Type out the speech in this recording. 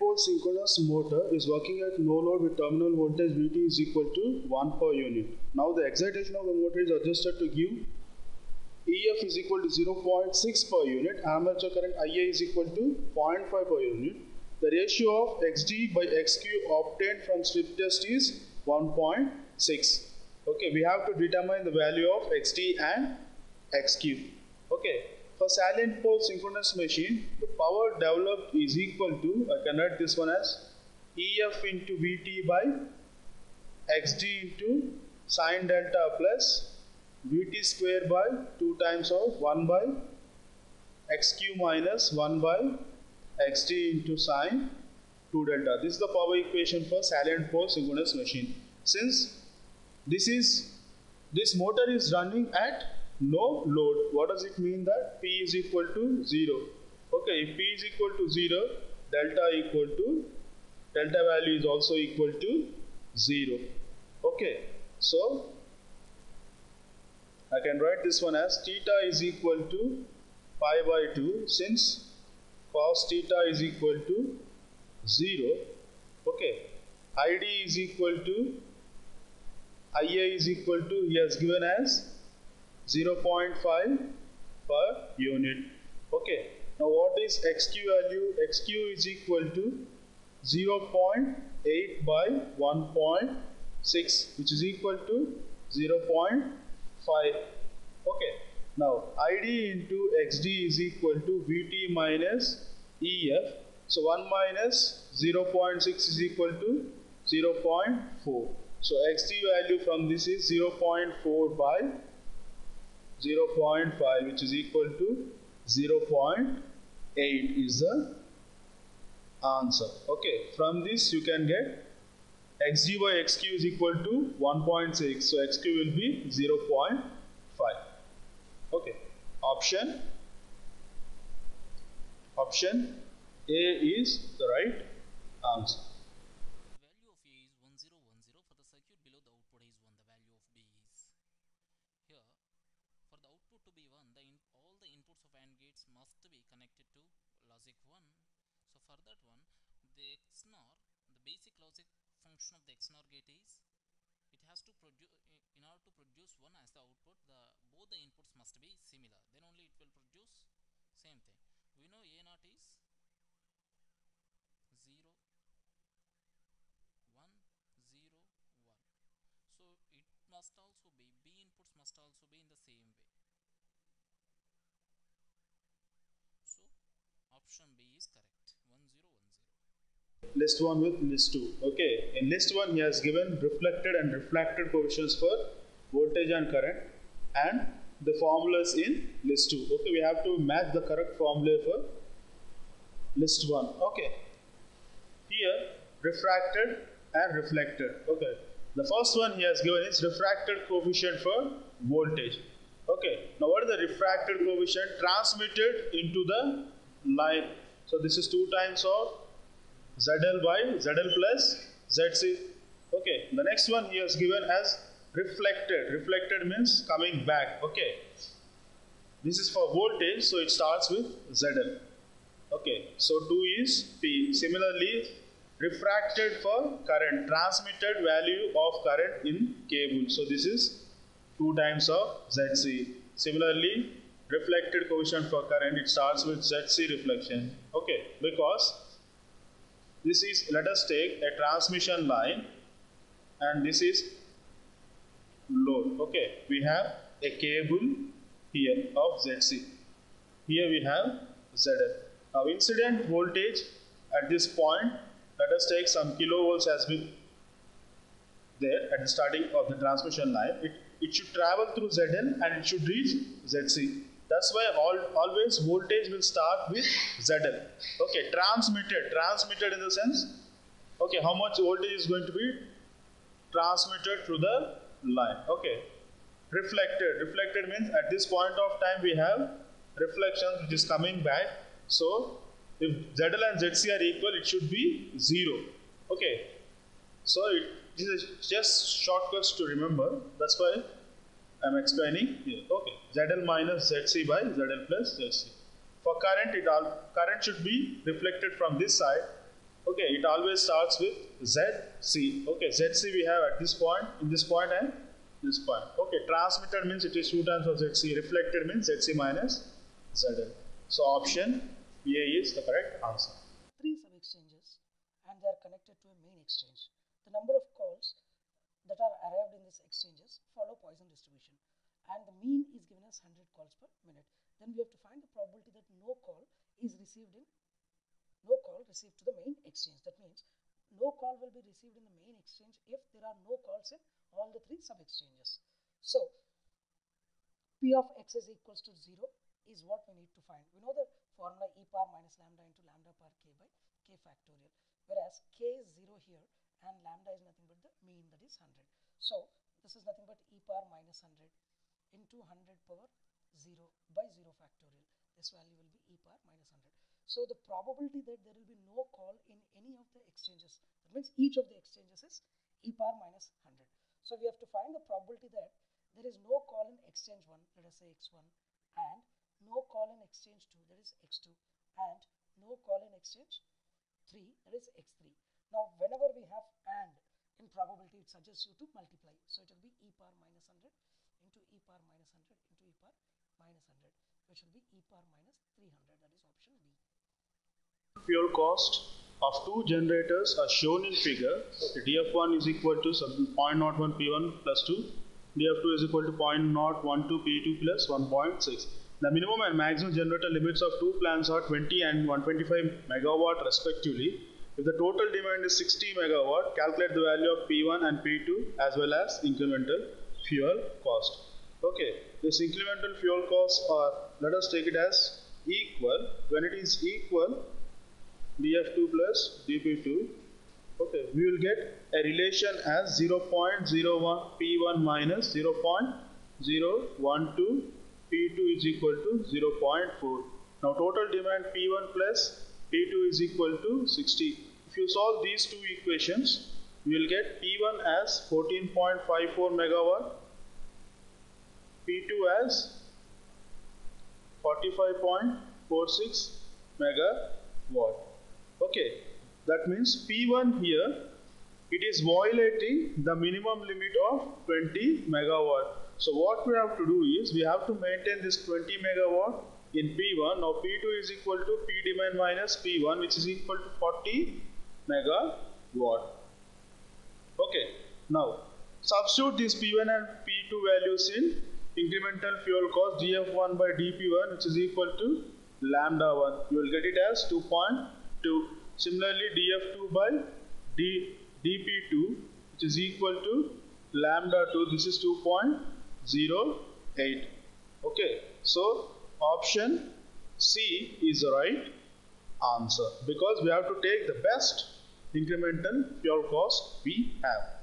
pole synchronous motor is working at no load with terminal voltage Vt is equal to 1 per unit. Now the excitation of the motor is adjusted to give EF is equal to 0.6 per unit, armature current IA is equal to 0.5 per unit. The ratio of XD by XQ obtained from strip test is 1.6. Okay, we have to determine the value of XD and XQ. Okay, for salient pole synchronous machine, the power developed is equal to, I can write this one as EF into Vt by XD into sine delta plus Vt square by 2 times of 1 by XQ minus 1 by XD into sine 2 delta. This is the power equation for salient pole synchronous machine. Since this motor is running at no load, what does it mean that P is equal to 0? Okay, if P is equal to 0, delta value is also equal to 0. Okay, so I can write this one as theta is equal to pi by 2, since cos theta is equal to 0. Okay, ID is equal to IA is equal to, he has given as 0.5 per unit. Okay, now what is XQ value? XQ is equal to 0.8 by 1.6, which is equal to 0.5. Okay, now ID into XD is equal to Vt minus EF. So 1 minus 0.6 is equal to 0.4. So XD value from this is 0.4 by 0.5, which is equal to 0.8 is the answer. Okay, from this you can get XD by XQ is equal to 1.6. So XQ will be 0.5. Okay, option A is the right answer. Function of the XNOR gate is it has to produce, in order to produce 1 as the output, both the inputs must be similar, then only it will produce same thing. We know A0 is 0 1 0 1, so it must also be, B inputs must also be in the same way. So option B is correct, 1 0 1 0. List 1 with list 2. Okay, in list 1 he has given reflected and refracted coefficients for voltage and current and the formulas in list 2. Okay, we have to match the correct formula for list 1. Okay, here refracted and reflected. Okay, the first one he has given is refracted coefficient for voltage. Okay, now what is the refracted coefficient transmitted into the line? So this is 2 times of ZL by ZL plus ZC. Okay, the next one he has given as reflected. Reflected means coming back. Okay, this is for voltage, so it starts with ZL. Okay, so 2 is P. Similarly, refracted for current, transmitted value of current in cable. So this is 2 times of ZC. Similarly, reflected coefficient for current, it starts with ZC reflection. Okay, because this is, let us take a transmission line and this is load. Okay, we have a cable here of ZC. Here we have ZL. Now incident voltage at this point, let us take some kilovolts has been there at the starting of the transmission line. It should travel through ZL and it should reach ZC. That's why always voltage will start with ZL. Okay, transmitted in the sense, okay, how much voltage is going to be transmitted through the line. Okay, reflected means at this point of time we have reflection which is coming back. So if ZL and ZC are equal, it should be 0. Okay, so this is just shortcuts to remember. That's why I am explaining here. Okay, ZL minus ZC by ZL plus ZC. For current, current should be reflected from this side. Okay, it always starts with ZC. Okay, ZC we have at this point, in this point and this point. Okay, transmitted means it is 2 times of ZC. Reflected means ZC minus ZL. So option A is the correct answer. 3 sub-exchanges and they are connected to a main exchange. The number of calls that are arrived in these exchanges follow Poisson distribution and the mean is given as 100 calls per minute. Then we have to find the probability that no call received to the main exchange. That means no call will be received in the main exchange if there are no calls in all the 3 sub-exchanges. So P of x is equals to 0 is what we need to find. We know the formula e power minus lambda into lambda power k by k factorial, whereas k is 0 here and lambda is nothing but the mean, that is 100. So this is nothing but e power minus 100 into 100 power 0 by 0 factorial. This value will be e power minus 100. So the probability that there will be no call in any of the exchanges, that means each of the exchanges is e power minus 100. So we have to find the probability that there is no call in exchange 1, let us say x1, and no call in exchange 2, that is x2, and no call in exchange 3, that is x3. Now whenever we have and in probability, it suggests you to multiply. So it will be e power minus 100 into e power minus 100 into e power minus 100, which will be e power minus 300, that is option B. Fuel cost of 2 generators are shown in figure. df1 is equal to 0.01 P1 plus 2, df2 is equal to 0.012 P2 plus 1.6. The minimum and maximum generator limits of 2 plants are 20 and 125 megawatt respectively. If the total demand is 60 megawatt, calculate the value of P1 and P2 as well as incremental fuel cost. Okay, this incremental fuel costs are, let us take it as equal. When it is equal, df2 plus dp2, okay, we will get a relation as 0.01 P1 minus 0.012 P2 is equal to 0.4. Now total demand P1 plus P2 is equal to 60. If you solve these two equations, we will get P1 as 14.54 megawatt, P2 as 45.46 megawatt. Okay, that means P1 here, it is violating the minimum limit of 20 megawatt. So what we have to do is, we have to maintain this 20 megawatt in P1. Now P2 is equal to P demand minus P1, which is equal to 40 megawatt. Okay, now substitute these P1 and P2 values in incremental fuel cost df1 by dp1, which is equal to lambda 1. You will get it as 2.2. Similarly, df2 by dp2, which is equal to lambda 2. This is 2.08. Okay, so option C is the right answer, because we have to take the best incremental fuel cost we have.